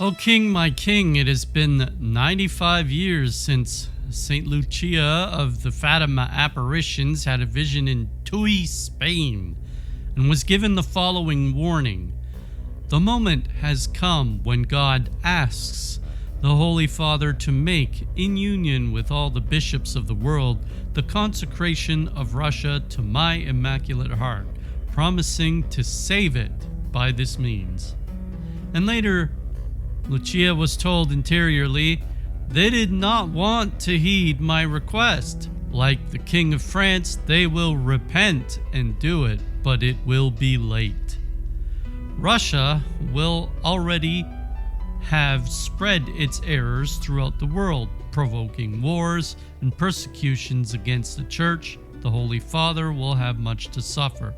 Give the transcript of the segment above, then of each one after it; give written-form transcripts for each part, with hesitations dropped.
O King, my King, it has been 95 years since St. Lucia of the Fatima apparitions had a vision in Tui, Spain, and was given the following warning. The moment has come when God asks the Holy Father to make, in union with all the bishops of the world, the consecration of Russia to my Immaculate Heart, promising to save it by this means. And later, Lucia was told interiorly, they did not want to heed my request. Like the King of France, they will repent and do it, but it will be late. Russia will already have spread its errors throughout the world, provoking wars and persecutions against the Church. The Holy Father will have much to suffer.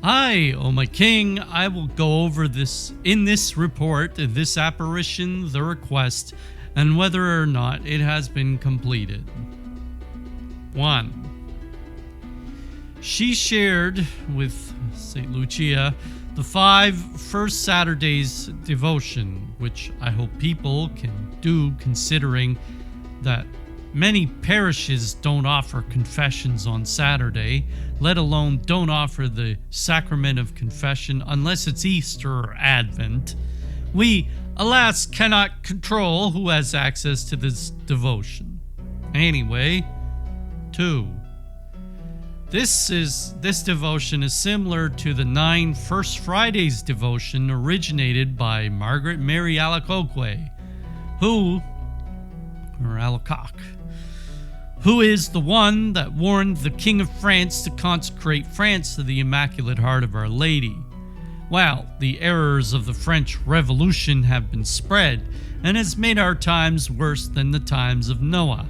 I, O my King, I will go over this in this report, this apparition, the request, and whether or not it has been completed. 1. She shared with St. Lucia the 5 first Saturdays devotion, which I hope people can do, considering that many parishes don't offer confessions on Saturday, let alone don't offer the sacrament of confession unless it's Easter or Advent. We, alas, cannot control who has access to this devotion. Anyway, 2. This devotion is similar to the 9 First Fridays devotion originated by Margaret Mary Alacoque, who is the one that warned the King of France to consecrate France to the Immaculate Heart of Our Lady. Well, the errors of the French Revolution have been spread and has made our times worse than the times of Noah.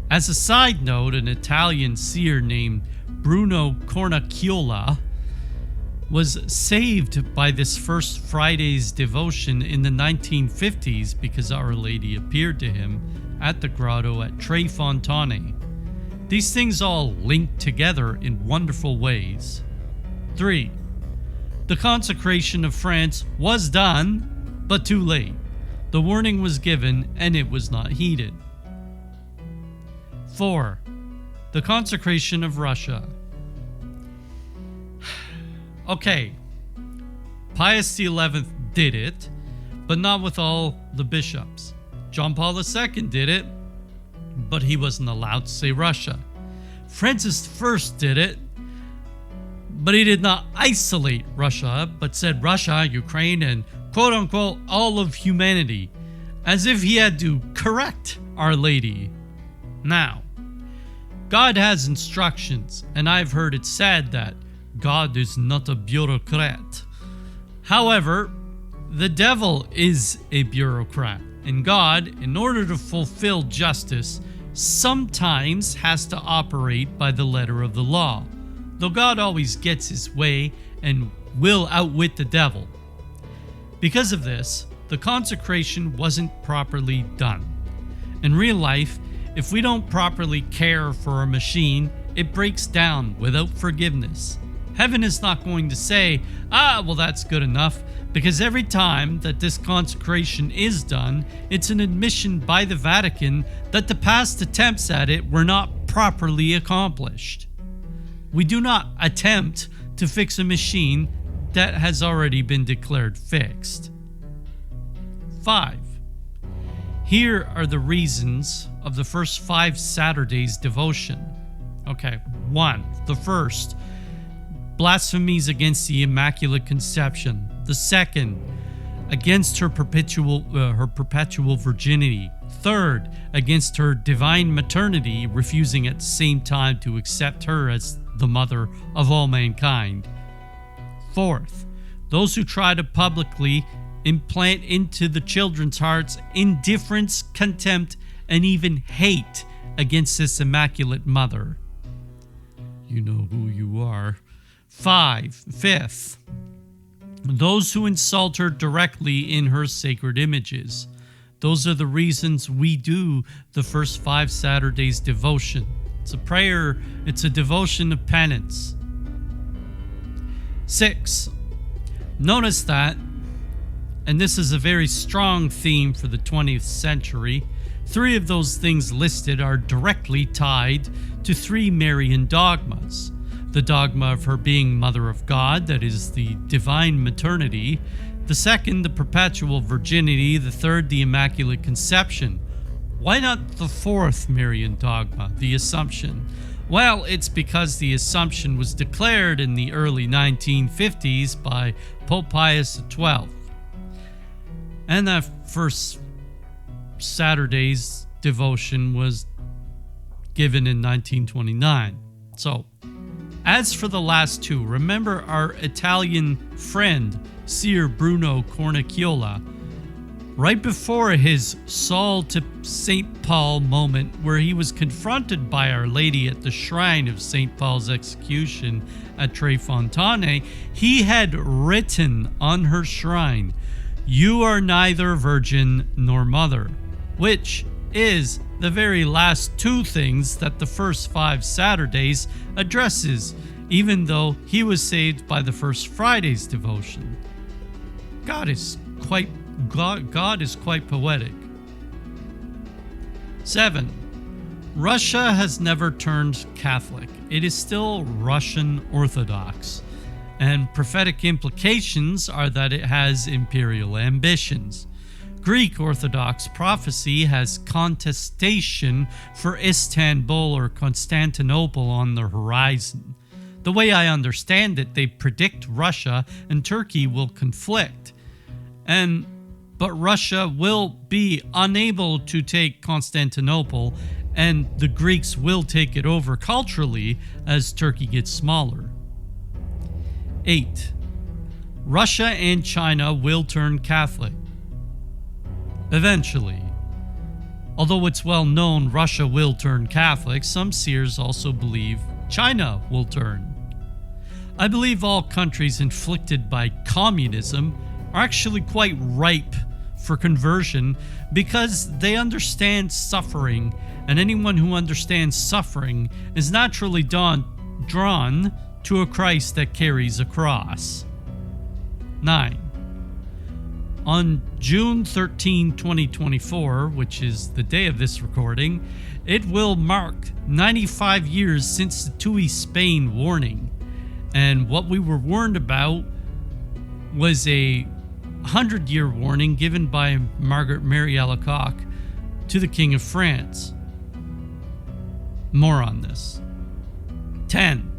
As a side note, an Italian seer named Bruno Cornacchiola was saved by this First Friday's devotion in the 1950s because Our Lady appeared to him at the grotto at Tre Fontane. These things all link together in wonderful ways. 3. The consecration of France was done, but too late. The warning was given and it was not heeded. 4. The consecration of Russia. Okay, Pius XI did it, but not with all the bishops. John Paul II did it, but he wasn't allowed to say Russia. Francis I did it, but he did not isolate Russia, but said Russia, Ukraine, and quote-unquote all of humanity, as if he had to correct Our Lady. Now, God has instructions, and I've heard it said that God is not a bureaucrat. However, the devil is a bureaucrat, and God, in order to fulfill justice, sometimes has to operate by the letter of the law, though God always gets his way and will outwit the devil. Because of this, the consecration wasn't properly done. In real life, if we don't properly care for a machine, it breaks down without forgiveness. Heaven is not going to say, well, that's good enough, because every time that this consecration is done, it's an admission by the Vatican that the past attempts at it were not properly accomplished. We do not attempt to fix a machine that has already been declared fixed. 5. Here are the reasons of the first 5 Saturdays devotion. Okay, 1. The first, blasphemies against the Immaculate Conception. The second, against her perpetual virginity. Third, against her divine maternity, refusing at the same time to accept her as the mother of all mankind. Fourth, those who try to publicly implant into the children's hearts indifference, contempt, and even hate against this Immaculate Mother. You know who you are. 5. Those who insult her directly in her sacred images. Those are the reasons we do the first 5 Saturdays devotion. It's a prayer, it's a devotion of penance. 6. Notice that and this is a very strong theme for the 20th century. 3 of those things listed are directly tied to 3 Marian dogmas. The dogma of her being Mother of God, that is, the divine maternity. The second, the perpetual virginity. The third, the Immaculate Conception. Why not the 4th Marian dogma, the Assumption? Well, it's because the Assumption was declared in the early 1950s by Pope Pius XII. And that first Saturday's devotion was given in 1929. So, as for the last 2, remember our Italian friend, Seer Bruno Cornicchiola, right before his Saul to St. Paul moment where he was confronted by Our Lady at the shrine of St. Paul's execution at Tre Fontane, he had written on her shrine, "You are neither virgin nor mother," which is the very last 2 things that the first 5 Saturdays addresses, even though he was saved by the first Friday's devotion. God is quite poetic. 7. Russia has never turned Catholic. It is still Russian Orthodox, and prophetic implications are that it has imperial ambitions. Greek Orthodox prophecy has contestation for Istanbul or Constantinople on the horizon. The way I understand it, they predict Russia and Turkey will conflict, but Russia will be unable to take Constantinople, and the Greeks will take it over culturally as Turkey gets smaller. 8. Russia and China will turn Catholic. Eventually. Although it's well known Russia will turn Catholic, some seers also believe China will turn. I believe all countries inflicted by communism are actually quite ripe for conversion because they understand suffering, and anyone who understands suffering is naturally drawn to a Christ that carries a cross. 9. On June 13, 2024, which is the day of this recording, it will mark 95 years since the TUI Spain warning. And what we were warned about was a 100-year warning given by Margaret Mary Alacoque to the King of France. More on this. 10.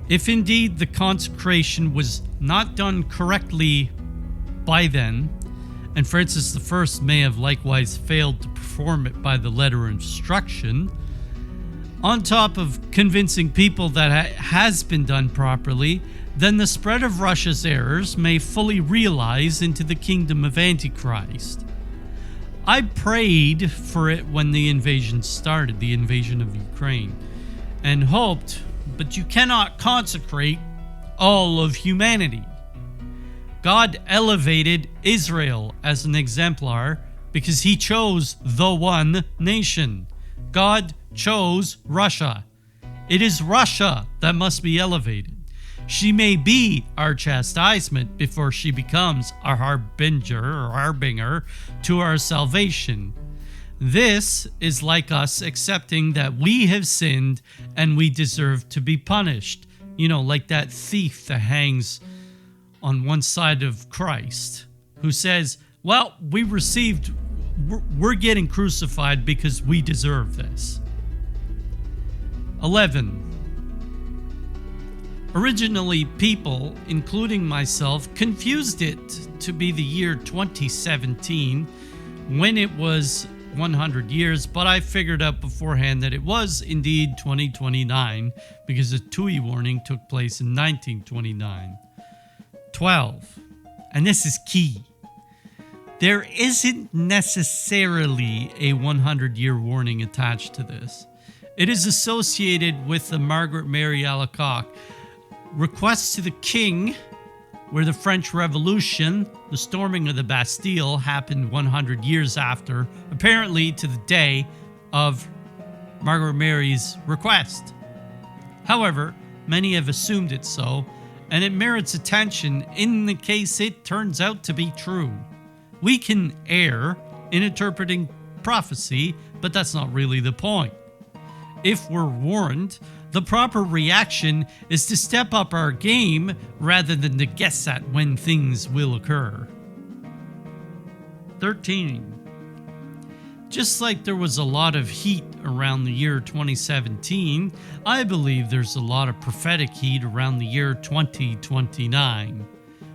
If indeed the consecration was not done correctly by then, and Francis I may have likewise failed to perform it by the letter of instruction, on top of convincing people that it has been done properly, then the spread of Russia's errors may fully realize into the kingdom of Antichrist. I prayed for it when the invasion started, the invasion of Ukraine, and hoped, but you cannot consecrate all of humanity. God elevated Israel as an exemplar because he chose the one nation. God chose Russia. It is Russia that must be elevated. She may be our chastisement before she becomes our harbinger to our salvation. This is like us accepting that we have sinned and we deserve to be punished. You know, like that thief that hangs on one side of Christ, who says, well, we're getting crucified because we deserve this. 11. Originally, people, including myself, confused it to be the year 2017 when it was 100 years, but I figured out beforehand that it was indeed 2029 because the TUI warning took place in 1929. 12. And this is key. There isn't necessarily a 100-year warning attached to this. It is associated with the Margaret Mary Alacoque request to the king, where the French Revolution, the storming of the Bastille, happened 100 years after, apparently to the day of Margaret Mary's request. However, many have assumed it so, and it merits attention in the case it turns out to be true. We can err in interpreting prophecy, but that's not really the point. If we're warned, the proper reaction is to step up our game rather than to guess at when things will occur. 13. Just like there was a lot of heat around the year 2017, I believe there's a lot of prophetic heat around the year 2029.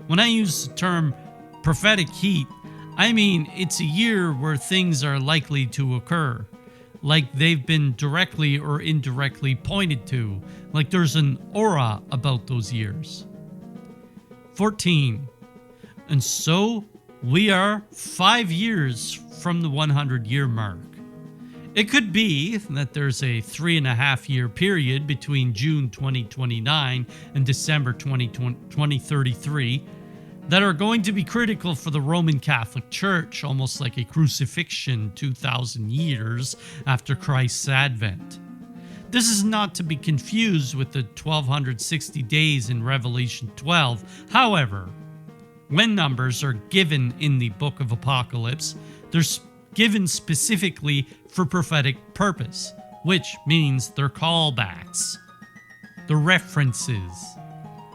When I use the term prophetic heat, I mean it's a year where things are likely to occur, like they've been directly or indirectly pointed to, like there's an aura about those years. 14. And so we are 5 years from the 100-year mark. It could be that there's a 3.5-year period between June 2029 and December 2033 that are going to be critical for the Roman Catholic Church, almost like a crucifixion 2,000 years after Christ's advent. This is not to be confused with the 1260 days in Revelation 12. However, when numbers are given in the book of Apocalypse, they're given specifically for prophetic purpose, which means they're callbacks. They're references,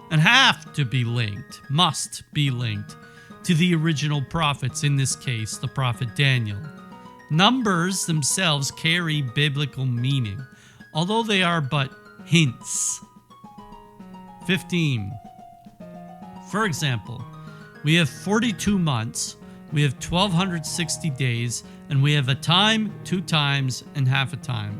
and have to be linked, must be linked, to the original prophets, in this case, the prophet Daniel. Numbers themselves carry biblical meaning, although they are but hints. 15. For example, we have 42 months, we have 1260 days, and we have a time, 2 times, and half a time,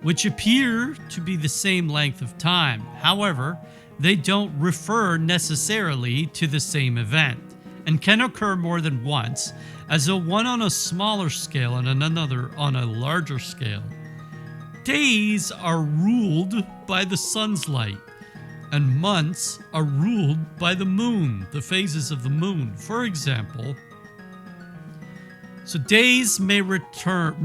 which appear to be the same length of time. However, they don't refer necessarily to the same event, and can occur more than once, as though one on a smaller scale and another on a larger scale. Days are ruled by the sun's light, and months are ruled by the moon, the phases of the moon. For example, so days may refer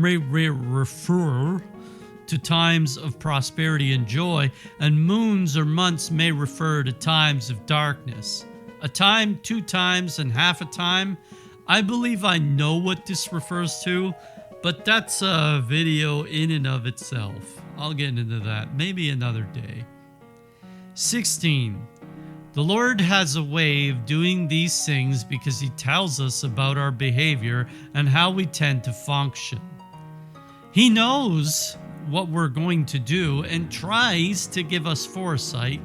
to times of prosperity and joy, and moons or months may refer to times of darkness. A time, 2 times, and half a time. I believe I know what this refers to, but that's a video in and of itself. I'll get into that maybe another day. 16. The Lord has a way of doing these things because He tells us about our behavior and how we tend to function. He knows what we're going to do and tries to give us foresight,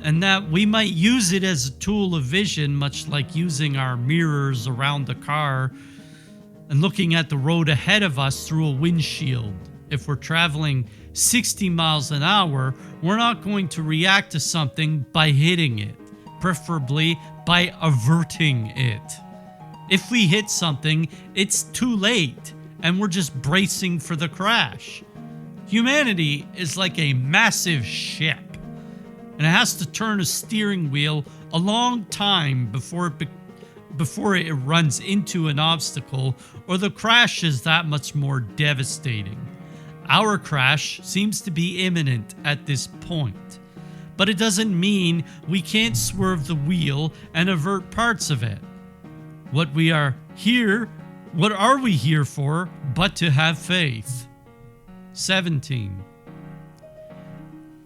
and that we might use it as a tool of vision, much like using our mirrors around the car and looking at the road ahead of us through a windshield. If we're traveling 60 miles an hour, we're not going to react to something by hitting it, preferably by averting it. If we hit something, it's too late, and we're just bracing for the crash. Humanity is like a massive ship, and it has to turn a steering wheel a long time before it runs into an obstacle, or the crash is that much more devastating. Our crash seems to be imminent at this point, but it doesn't mean we can't swerve the wheel and avert parts of it. What are we here for but to have faith? 17.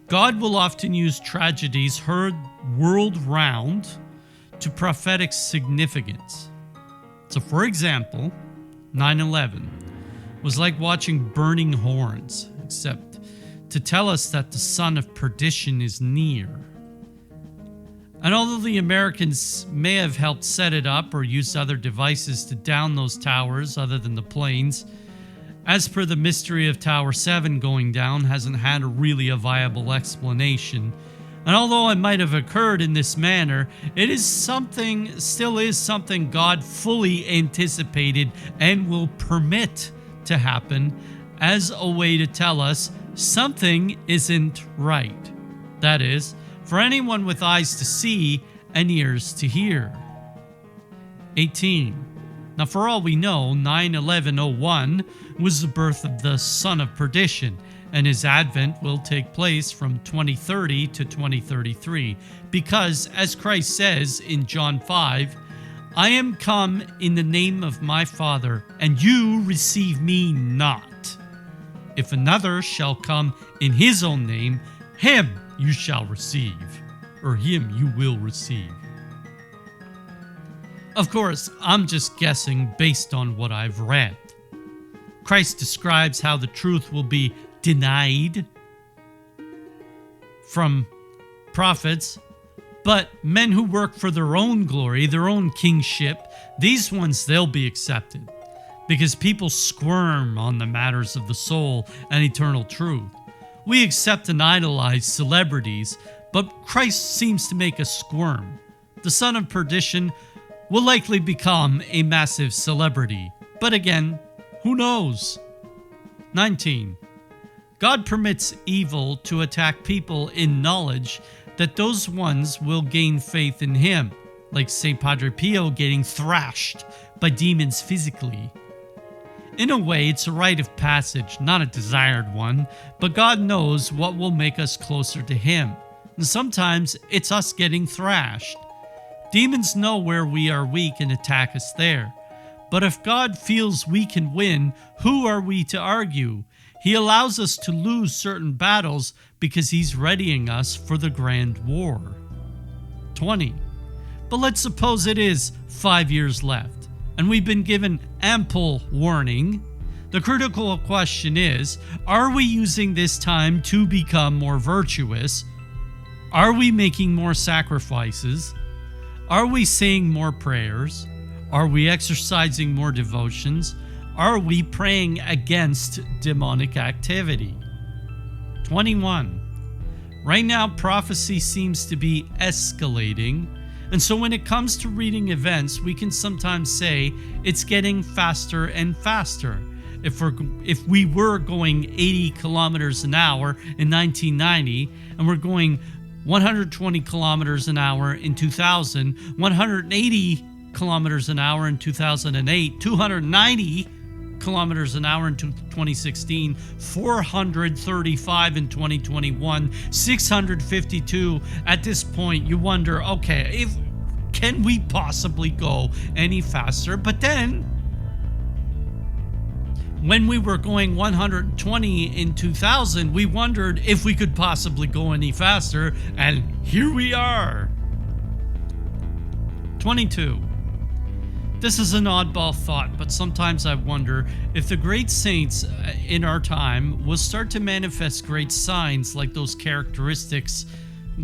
God will often use tragedies heard world round to prophetic significance. So, for example, 9/11 was like watching burning horns, except to tell us that the son of perdition is near. And although the Americans may have helped set it up or used other devices to down those towers other than the planes, as per the mystery of Tower 7 going down hasn't had really a viable explanation. And although it might have occurred in this manner, it still is something God fully anticipated and will permit to happen as a way to tell us something isn't right. That is, for anyone with eyes to see and ears to hear. 18. Now, for all we know, 9/11/01 was the birth of the son of perdition, and his advent will take place from 2030 to 2033, because, as Christ says in John 5, I am come in the name of my Father, and you receive me not. If another shall come in his own name, him you shall receive, or him you will receive. Of course, I'm just guessing based on what I've read. Christ describes how the truth will be denied from prophets, but men who work for their own glory, their own kingship, these ones, they'll be accepted, because people squirm on the matters of the soul and eternal truth. We accept and idolize celebrities, but Christ seems to make us squirm. The son of perdition will likely become a massive celebrity, but again, who knows? 19. God permits evil to attack people in knowledge that those ones will gain faith in him, like St. Padre Pio getting thrashed by demons physically. In a way, it's a rite of passage, not a desired one, but God knows what will make us closer to him, and sometimes it's us getting thrashed. Demons know where we are weak and attack us there. But if God feels we can win, who are we to argue? He allows us to lose certain battles because he's readying us for the grand war. 20. But let's suppose it is 5 years left, and we've been given ample warning. The critical question is, are we using this time to become more virtuous? Are we making more sacrifices? Are we saying more prayers? Are we exercising more devotions? Are we praying against demonic activity? 21. Right now, prophecy seems to be escalating, and so when it comes to reading events, we can sometimes say it's getting faster and faster. If we were going 80 kilometers an hour in 1990, and we're going 120 kilometers an hour in 2000, 180 kilometers an hour in 2008, 290 kilometers an hour in 2016, 435 in 2021, 652. At this point, you wonder, okay, can we possibly go any faster? But then, when we were going 120 in 2000, we wondered if we could possibly go any faster, and here we are. 22. This is an oddball thought, but sometimes I wonder if the great saints in our time will start to manifest great signs like those characteristics,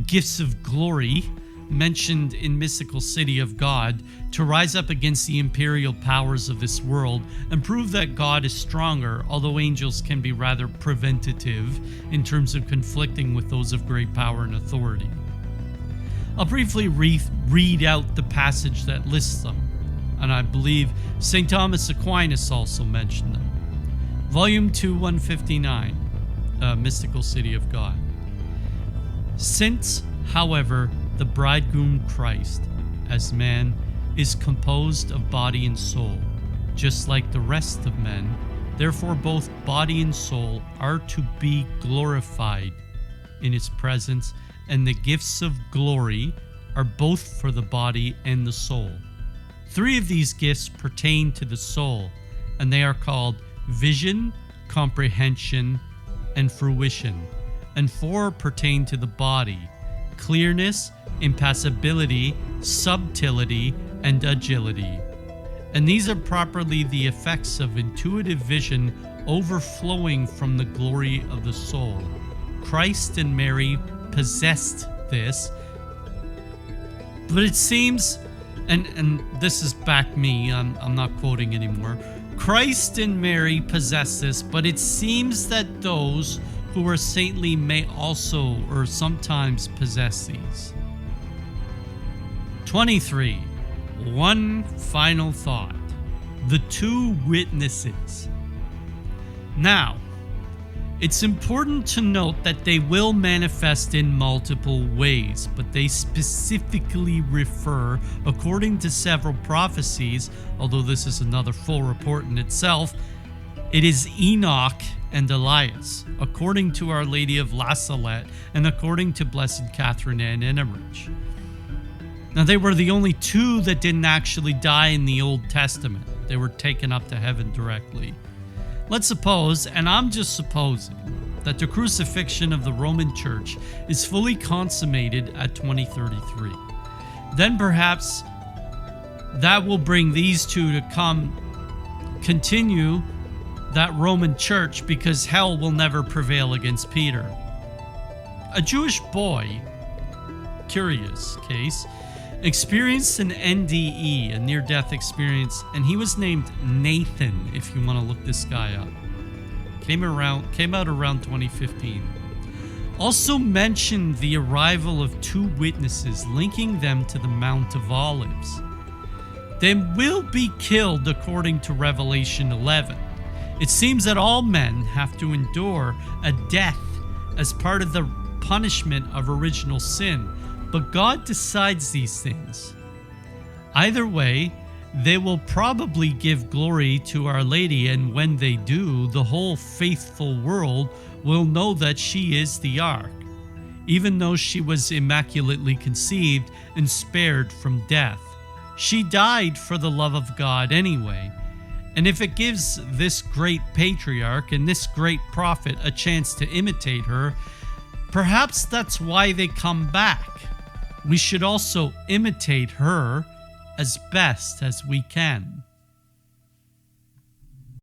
gifts of glory, mentioned in Mystical City of God, to rise up against the imperial powers of this world and prove that God is stronger, although angels can be rather preventative in terms of conflicting with those of great power and authority. I'll briefly read out the passage that lists them, and I believe St. Thomas Aquinas also mentioned them. Volume 2, 159, Mystical City of God. Since, however, the bridegroom Christ, as man, is composed of body and soul, just like the rest of men, therefore both body and soul are to be glorified in his presence, and the gifts of glory are both for the body and the soul. 3 of these gifts pertain to the soul, and they are called vision, comprehension, and fruition, and 4 pertain to the body: clearness, impassibility, subtlety, and agility. And these are properly the effects of intuitive vision overflowing from the glory of the soul. Christ and Mary possessed this, but it seems, and this is back me, I'm not quoting anymore. Christ and Mary possess this, but it seems that those who are saintly may also or sometimes possess these. 23. One final thought. The 2 witnesses. Now, it's important to note that they will manifest in multiple ways, but they specifically refer, according to several prophecies, although this is another full report in itself, It is Enoch and Elias, according to Our Lady of La Salette and according to Blessed Catherine Ann Emmerich. Now, they were the only two that didn't actually die in the Old Testament. They were taken up to heaven directly. Let's suppose, and I'm just supposing, that the crucifixion of the Roman Church is fully consummated at 2033. Then perhaps that will bring these two to continue that Roman Church, because hell will never prevail against Peter. A Jewish boy, curious case, experienced an NDE, a near-death experience, and he was named Nathan, if you want to look this guy up. Came out around 2015. Also mentioned the arrival of two witnesses linking them to the Mount of Olives. They will be killed according to Revelation 11. It seems that all men have to endure a death as part of the punishment of original sin, but God decides these things. Either way, they will probably give glory to Our Lady, and when they do, the whole faithful world will know that she is the Ark, even though she was immaculately conceived and spared from death. She died for the love of God anyway, and if it gives this great patriarch and this great prophet a chance to imitate her, perhaps that's why they come back. We should also imitate her as best as we can.